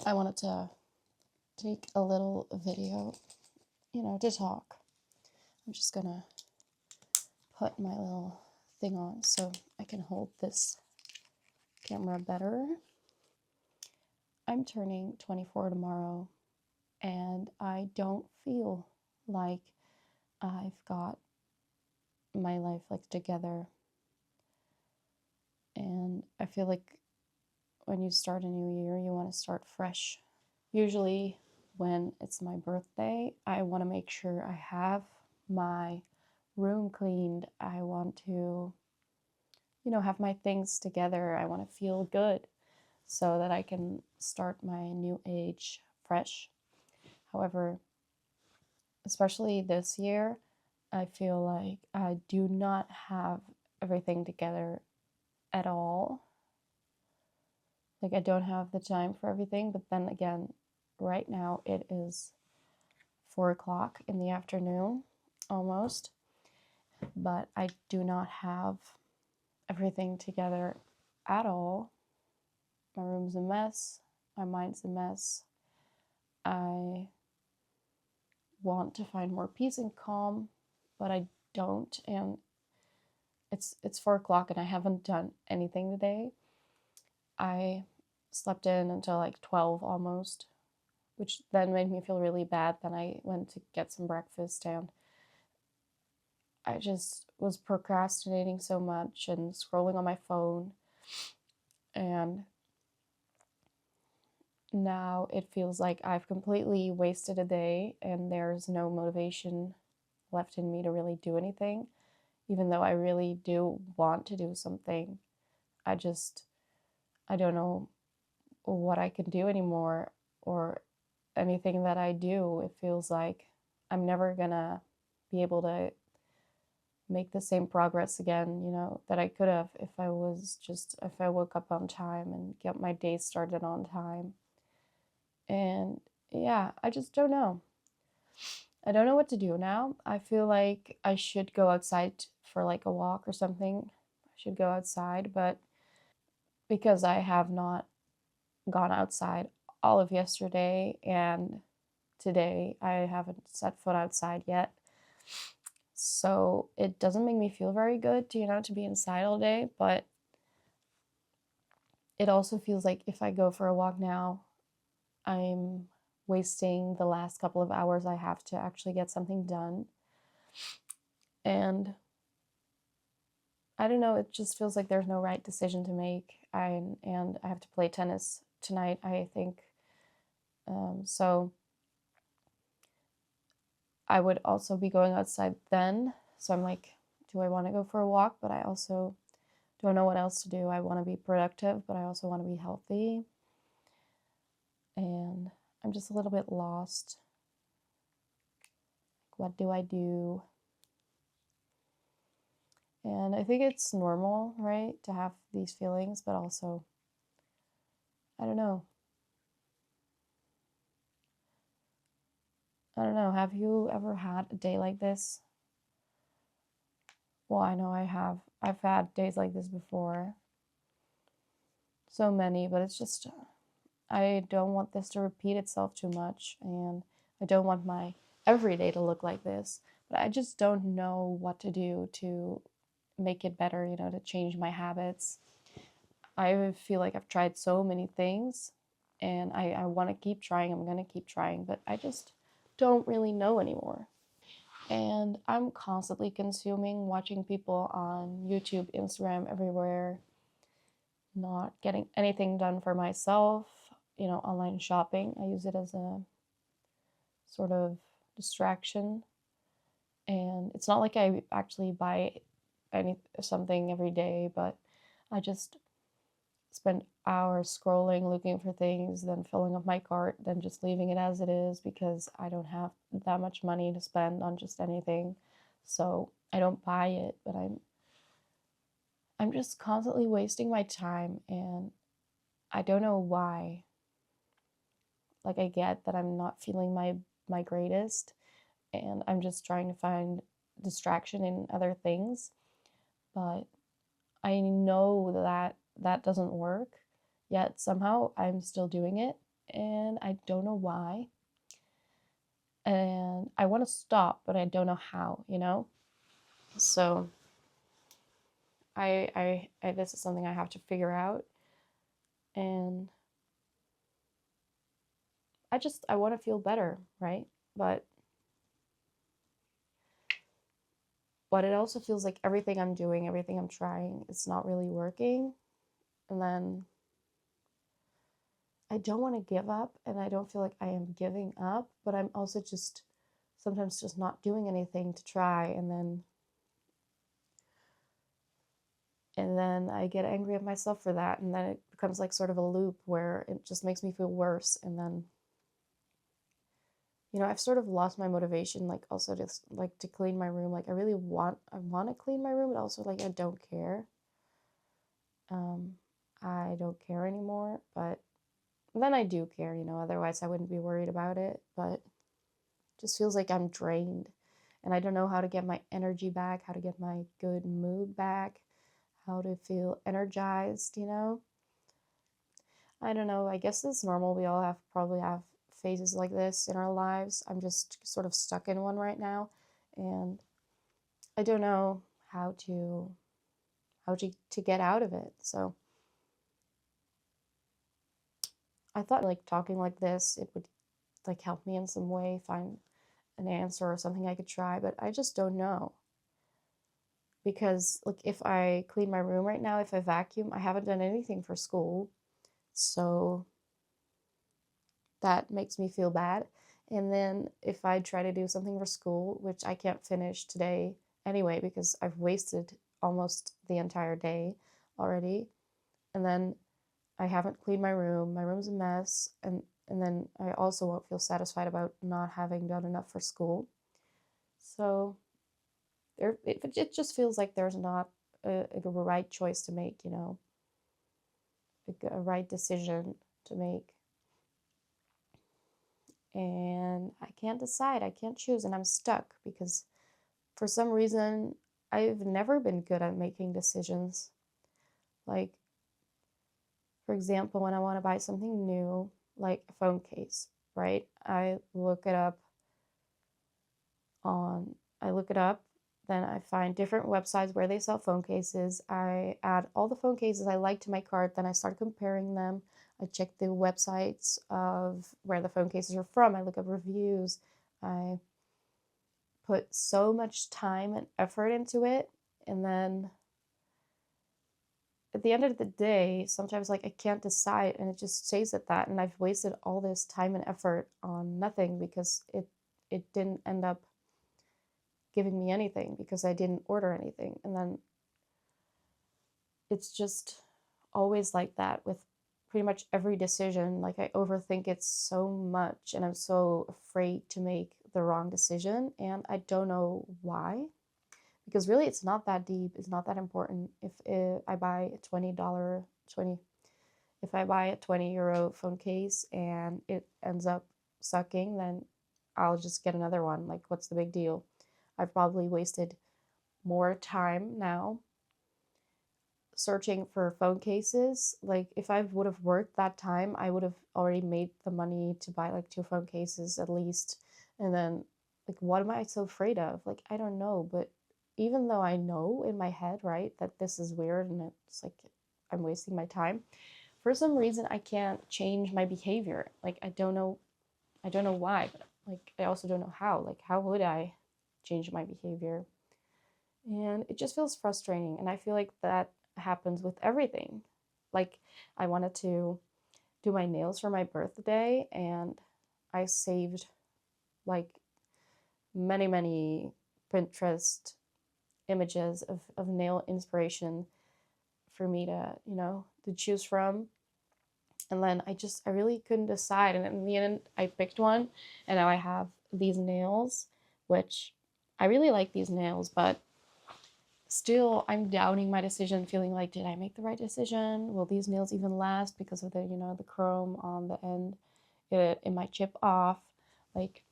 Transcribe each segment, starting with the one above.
I wanted to take a little video, to talk. I'm just gonna put my little thing on so I can hold this camera better. I'm turning 24 tomorrow, and I don't feel like I've got my life together. And I feel like when you start a new year, you want to start fresh. Usually when it's my birthday, I want to make sure I have my room cleaned. I want to, have my things together. I want to feel good so that I can start my new age fresh. However, especially this year, I feel like I do not have everything together at all. I don't have the time for everything, but then again, right now it is 4 o'clock in the afternoon almost, but I do not have everything together at all. My room's a mess, my mind's a mess. I want to find more peace and calm, but I don't, and it's 4 o'clock and I haven't done anything today. I slept in until 12 almost, which then made me feel really bad. Then I went to get some breakfast, and I just was procrastinating so much and scrolling on my phone. And now it feels like I've completely wasted a day and there's no motivation left in me to really do anything, even though I really do want to do something. I don't know what I can do anymore, or anything that I do. It feels like I'm never gonna be able to make the same progress again, that I could have if I woke up on time and get my day started on time. And yeah, I just don't know. I don't know what to do now. I feel like I should go outside for a walk or something. I should go outside, but because I have not gone outside all of yesterday and today, I haven't set foot outside yet. So it doesn't make me feel very good to be inside all day, but it also feels like if I go for a walk now, I'm wasting the last couple of hours I have to actually get something done. And I don't know, it just feels like there's no right decision to make. And I have to play tennis tonight, I think. So I would also be going outside then. So I'm like, do I want to go for a walk? But I also don't know what else to do. I want to be productive, but I also want to be healthy. And I'm just a little bit lost. What do I do? And I think it's normal, right, to have these feelings, but also, I don't know. I don't know. Have you ever had a day like this? Well, I know I have. I've had days like this before. So many, but it's just, I don't want this to repeat itself too much, and I don't want my everyday to look like this. But I just don't know what to do to make it better, to change my habits. I feel like I've tried so many things, and I want to keep trying. I'm going to keep trying, but I just don't really know anymore. And I'm constantly consuming, watching people on YouTube, Instagram, everywhere, not getting anything done for myself. Online shopping, I use it as a sort of distraction. And it's not like I actually buy something every day, but I just spend hours scrolling, looking for things, then filling up my cart, then just leaving it as it is because I don't have that much money to spend on just anything. So I don't buy it, but I'm just constantly wasting my time, and I don't know why. I get that I'm not feeling my greatest, and I'm just trying to find distraction in other things, but I know that that doesn't work, yet somehow I'm still doing it. and I don't know why. And I want to stop, but I don't know how, you know? So this is something I have to figure out. And I want to feel better, right? But it also feels like everything I'm doing, everything I'm trying, it's not really working. And then I don't want to give up, and I don't feel like I am giving up, but I'm also just sometimes just not doing anything to try, and then I get angry at myself for that, and then it becomes like sort of a loop where it just makes me feel worse. And then I've sort of lost my motivation, like also just like to clean my room. Like I want to clean my room, but also like I don't care. Um, I don't care anymore, but then I do care, otherwise I wouldn't be worried about it. But it just feels like I'm drained, and I don't know how to get my energy back, how to get my good mood back, how to feel energized. I don't know. I guess it's normal. We all probably have phases like this in our lives. I'm just sort of stuck in one right now, and I don't know how to get out of it. So I thought like talking like this, it would like help me in some way find an answer or something I could try, but I just don't know. Because like if I clean my room right now, if I vacuum, I haven't done anything for school. So that makes me feel bad. And then if I try to do something for school, which I can't finish today anyway because I've wasted almost the entire day already, and then I haven't cleaned my room. My room's a mess, and then I also won't feel satisfied about not having done enough for school. So it just feels like there's not a right choice to make, a right decision to make. And I can't decide, I can't choose, and I'm stuck because for some reason I've never been good at making decisions. Like, for example, when I want to buy something new, like a phone case, right? I look it up, then I find different websites where they sell phone cases. I add all the phone cases I like to my cart, then I start comparing them. I check the websites of where the phone cases are from. I look up reviews. I put so much time and effort into it, and then at the end of the day, sometimes like I can't decide, and it just stays at that, and I've wasted all this time and effort on nothing because it didn't end up giving me anything because I didn't order anything. And then it's just always like that with pretty much every decision. Like I overthink it so much, and I'm so afraid to make the wrong decision, and I don't know why. Because really it's not that deep, it's not that important. If I buy a $20 if I buy a €20 phone case and it ends up sucking, then I'll just get another one. Like, what's the big deal? I've probably wasted more time now searching for phone cases. Like, if I would have worked that time, I would have already made the money to buy like 2 phone cases at least. And then, like, what am I so afraid of? Like, I don't know. But even though I know in my head, right, that this is weird and it's like I'm wasting my time, for some reason I can't change my behavior. Like I don't know why, but like I also don't know how. Like how would I change my behavior? And it just feels frustrating, and I feel like that happens with everything. Like I wanted to do my nails for my birthday, and I saved like many Pinterest images of nail inspiration for me to choose from. And then I really couldn't decide, and in the end I picked one, and now I have these nails, which I really like these nails, but still I'm doubting my decision, feeling like, did I make the right decision? Will these nails even last because of the chrome on the end? It might chip off. Like,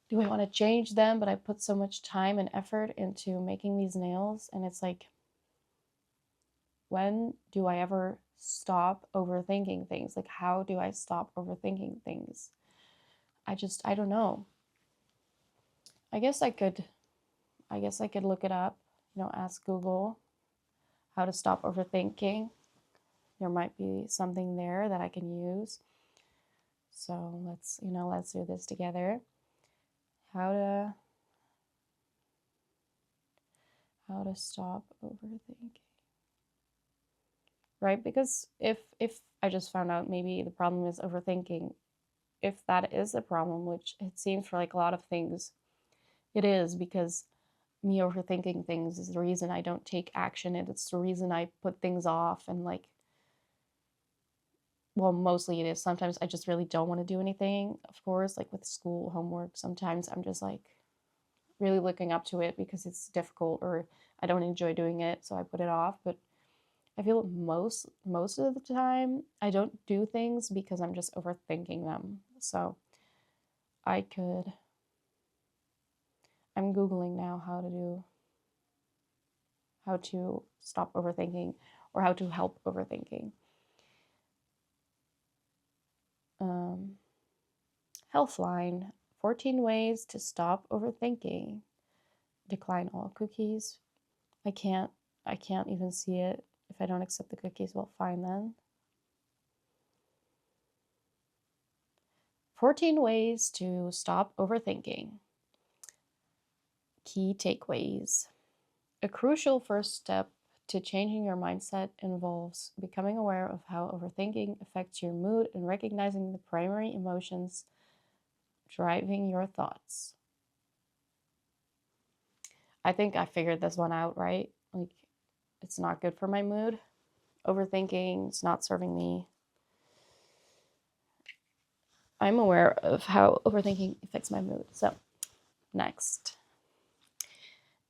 do I want to change them? But I put so much time and effort into making these nails, and it's like, when do I ever stop overthinking things? Like, how do I stop overthinking things? I don't know. I guess I could look it up, ask Google how to stop overthinking. There might be something there that I can use. So let's do this together. How to stop overthinking. Right? Because if I just found out maybe the problem is overthinking, if that is a problem, which it seems for like a lot of things, it is, because me overthinking things is the reason I don't take action, and it's the reason I put things off, and like, well, mostly it is. Sometimes I just really don't want to do anything, of course, like with school homework. Sometimes I'm just like really looking up to it because it's difficult or I don't enjoy doing it, so I put it off. But I feel most of the time I don't do things because I'm just overthinking them. So I could I'm googling now how to stop overthinking or how to help overthinking. Healthline, 14 ways to stop overthinking. Decline all cookies. I can't even see it. If I don't accept the cookies, well, fine then. 14 ways to stop overthinking. Key takeaways. A crucial first step to changing your mindset involves becoming aware of how overthinking affects your mood and recognizing the primary emotions driving your thoughts. I think I figured this one out, right? Like, it's not good for my mood. Overthinking is not serving me. I'm aware of how overthinking affects my mood. So, next.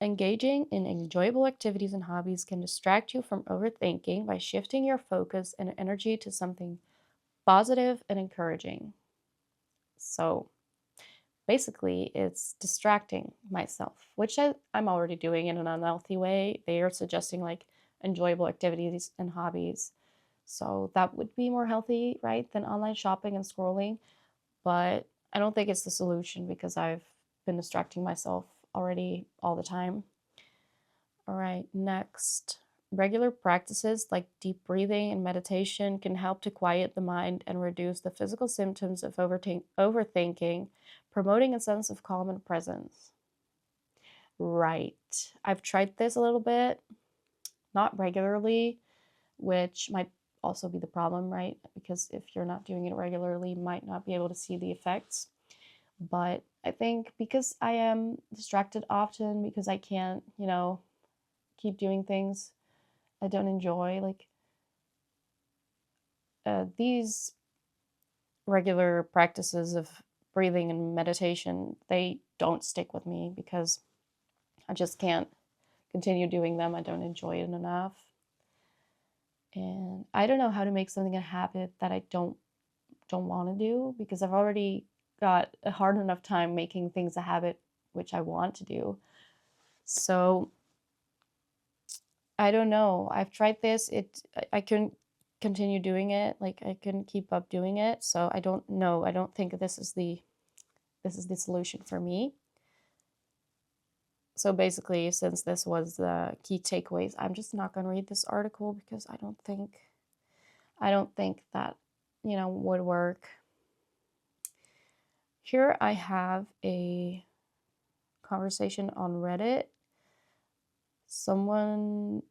Engaging in enjoyable activities and hobbies can distract you from overthinking by shifting your focus and energy to something positive and encouraging. So, basically, it's distracting myself, which I'm already doing in an unhealthy way. They are suggesting like enjoyable activities and hobbies. So that would be more healthy, right, than online shopping and scrolling. But I don't think it's the solution because I've been distracting myself already all the time. All right, next. Regular practices like deep breathing and meditation can help to quiet the mind and reduce the physical symptoms of overthinking, promoting a sense of calm and presence. Right. I've tried this a little bit, not regularly, which might also be the problem, right? Because if you're not doing it regularly, you might not be able to see the effects. But I think because I am distracted often, because I can't, keep doing things I don't enjoy, like these regular practices of breathing and meditation, they don't stick with me because I just can't continue doing them. I don't enjoy it enough. And I don't know how to make something a habit that I don't want to do because I've already got a hard enough time making things a habit which I want to do. So I don't know. I've tried this. I couldn't continue doing it. Like I couldn't keep up doing it. So I don't know. I don't think this is the solution for me. So basically, since this was the key takeaways, I'm just not going to read this article because I don't think that, would work. Here I have a conversation on Reddit. Someone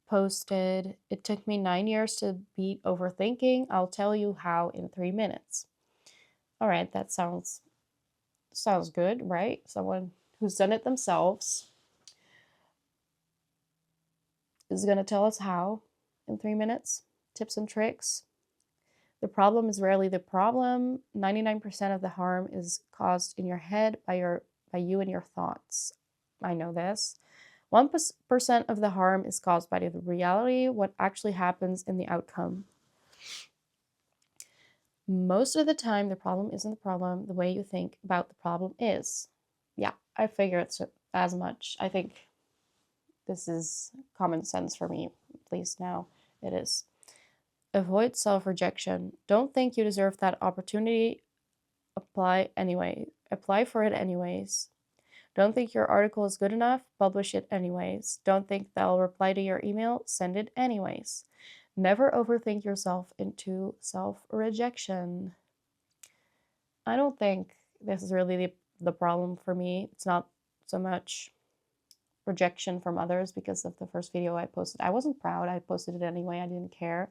posted, "It took me 9 years to beat overthinking. I'll tell you how in 3 minutes." All right, that sounds good, right? Someone who's done it themselves is going to tell us how in 3 minutes, tips and tricks. The problem is rarely the problem. 99% of the harm is caused in your head by you and your thoughts. I know this. 1% of the harm is caused by the reality, what actually happens in the outcome. Most of the time, the problem isn't the problem. The way you think about the problem is. Yeah, I figured as much. I think this is common sense for me, at least now. It is. Avoid self-rejection. Don't think you deserve that opportunity. Apply for it anyways. Don't think your article is good enough. Publish it anyways. Don't think they'll reply to your email. Send it anyways. Never overthink yourself into self-rejection. I don't think this is really the problem for me. It's not so much rejection from others because of the first video I posted. I wasn't proud. I posted it anyway. I didn't care.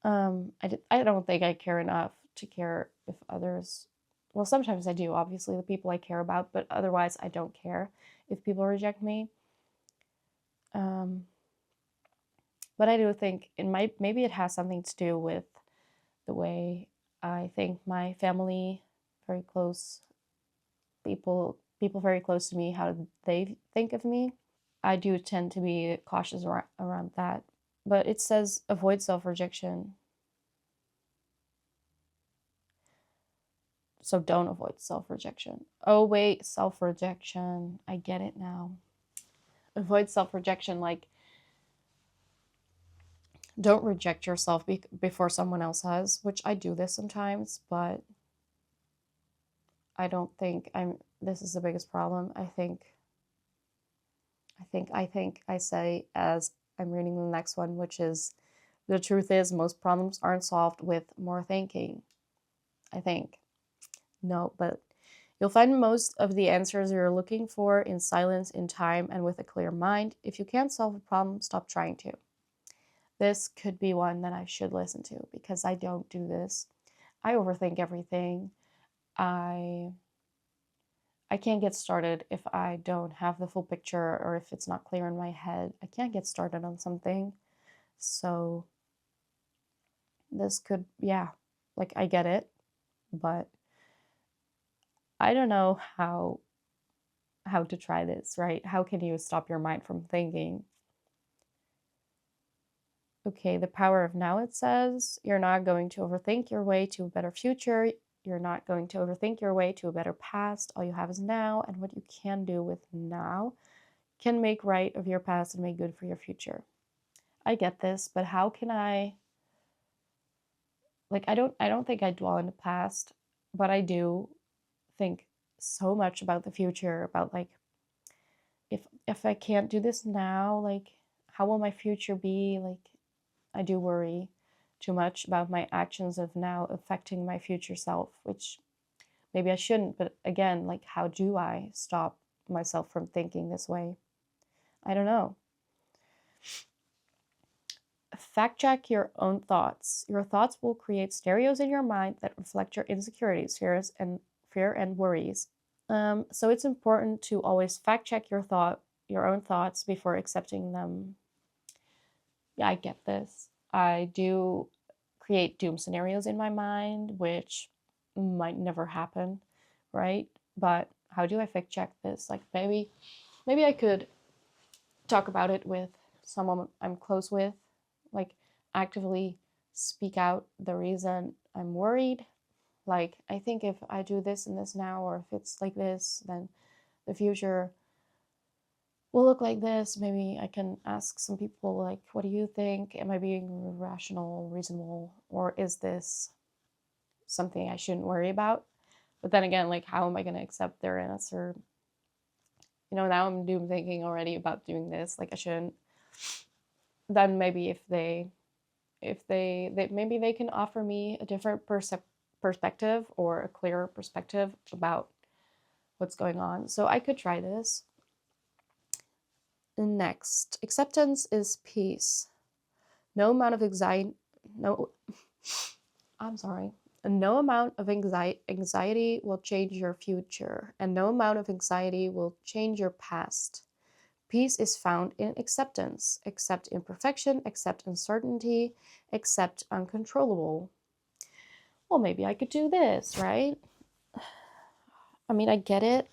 I don't think I care enough to care if others, well, sometimes I do, obviously, the people I care about, but otherwise I don't care if people reject me. But I do think maybe it has something to do with the way I think my family, very close people very close to me, how they think of me. I do tend to be cautious around that. But it says avoid self-rejection. So don't avoid self-rejection. Oh, wait, self-rejection. I get it now. Avoid self-rejection, like don't reject yourself before someone else has, which I do this sometimes, but I don't think this is the biggest problem. I say as I'm reading the next one, which is the truth is most problems aren't solved with more thinking. I think. No, but you'll find most of the answers you're looking for in silence, in time, and with a clear mind. If you can't solve a problem, stop trying to. This could be one that I should listen to because I don't do this. I overthink everything. I can't get started if I don't have the full picture or if it's not clear in my head. I can't get started on something. So this could, yeah, like I get it, but I don't know how to try this, right? How can you stop your mind from thinking? Okay, the power of now, it says, you're not going to overthink your way to a better future. You're not going to overthink your way to a better past. All you have is now, and what you can do with now can make right of your past and make good for your future. I get this, but how can I, like, I don't think I dwell in the past, but I do think so much about the future, about like if I can't do this now, like how will my future be? Like I do worry too much about my actions of now affecting my future self, which maybe I shouldn't, but again, like how do I stop myself from thinking this way? I don't know. Fact check your own thoughts. Your thoughts will create stereos in your mind that reflect your insecurities, fear and worries. So it's important to always fact check your own thoughts before accepting them. Yeah, I get this. I do create doom scenarios in my mind, which might never happen, right? But how do I fact check this? Like maybe I could talk about it with someone I'm close with, like actively speak out the reason I'm worried. Like I think if I do this and this now, or if it's like this, then the future will look like this. Maybe I can ask some people, like, what do you think? Am I being rational, reasonable, or is this something I shouldn't worry about? But then again, like, how am I going to accept their answer? Now I'm doom thinking already about doing this. Like, I shouldn't. Then maybe maybe they can offer me a different perspective or a clearer perspective about what's going on. So I could try this. Next, acceptance is peace. No amount of anxiety, no, I'm sorry. No amount of anxiety will change your future, and no amount of anxiety will change your past. Peace is found in acceptance. Accept imperfection, accept uncertainty, accept uncontrollable. Well, maybe I could do this, right? I mean, I get it.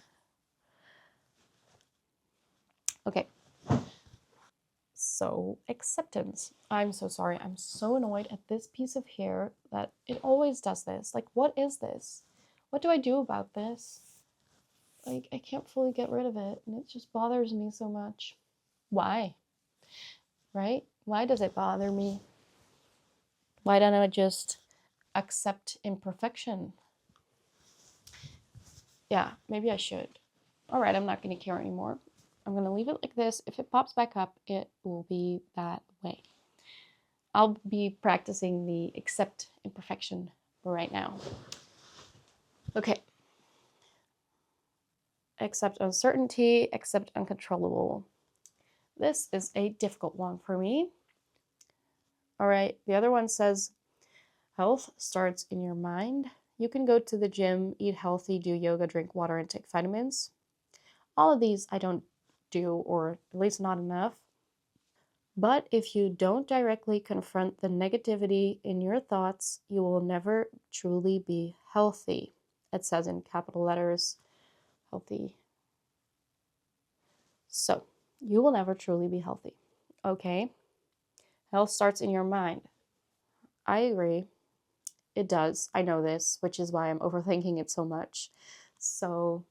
Okay. So, acceptance. I'm so sorry. I'm so annoyed at this piece of hair that it always does this. Like, what is this? What do I do about this? Like, I can't fully get rid of it, and it just bothers me so much. Why? Right? Why does it bother me? Why don't I just accept imperfection? Yeah, maybe I should. All right, I'm not going to care anymore. I'm going to leave it like this. If it pops back up, it will be that way. I'll be practicing the accept imperfection right now. Okay. Accept uncertainty, accept uncontrollable. This is a difficult one for me. All right, the other one says health starts in your mind. You can go to the gym, eat healthy, do yoga, drink water, and take vitamins. All of these I don't do, or at least not enough. But if you don't directly confront the negativity in your thoughts, you will never truly be healthy. It says in capital letters, healthy. So, you will never truly be healthy. Okay? Health starts in your mind. I agree. It does. I know this, which is why I'm overthinking it so much. So,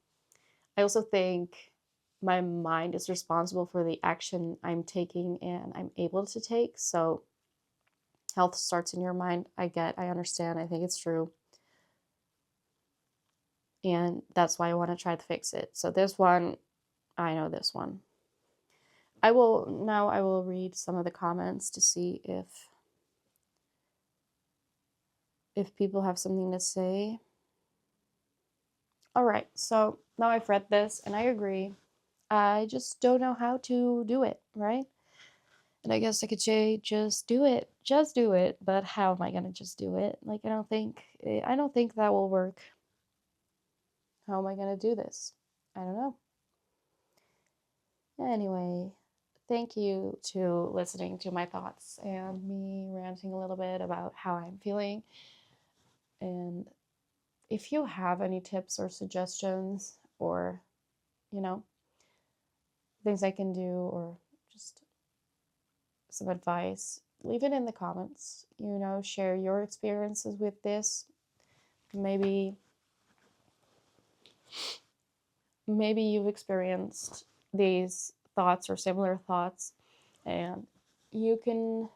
I also think my mind is responsible for the action I'm taking and I'm able to take. So, health starts in your mind. I understand. I think it's true. And that's why I want to try to fix it. So, this one, I know this one. I will read some of the comments to see if people have something to say. All right, so now I've read this and I agree. I just don't know how to do it, right? And I guess I could say just do it. Just do it. But how am I going to just do it? Like I don't think that will work. How am I going to do this? I don't know. Anyway, thank you to listening to my thoughts and me ranting a little bit about how I'm feeling. And if you have any tips or suggestions or, you know, things I can do or just some advice, leave it in the comments. Share your experiences with this. Maybe you've experienced these thoughts or similar thoughts and you can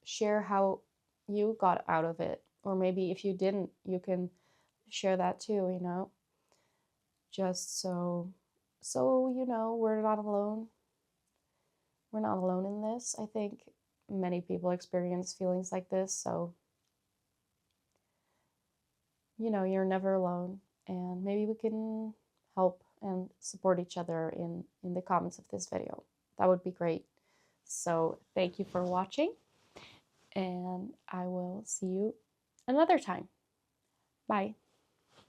share how you got out of it. Or maybe if you didn't, you can share that too, just so we're not alone. We're not alone in this. I think many people experience feelings like this, so you're never alone, and maybe we can help and support each other in the comments of this video. That would be great. So thank you for watching, and I will see you another time. Bye.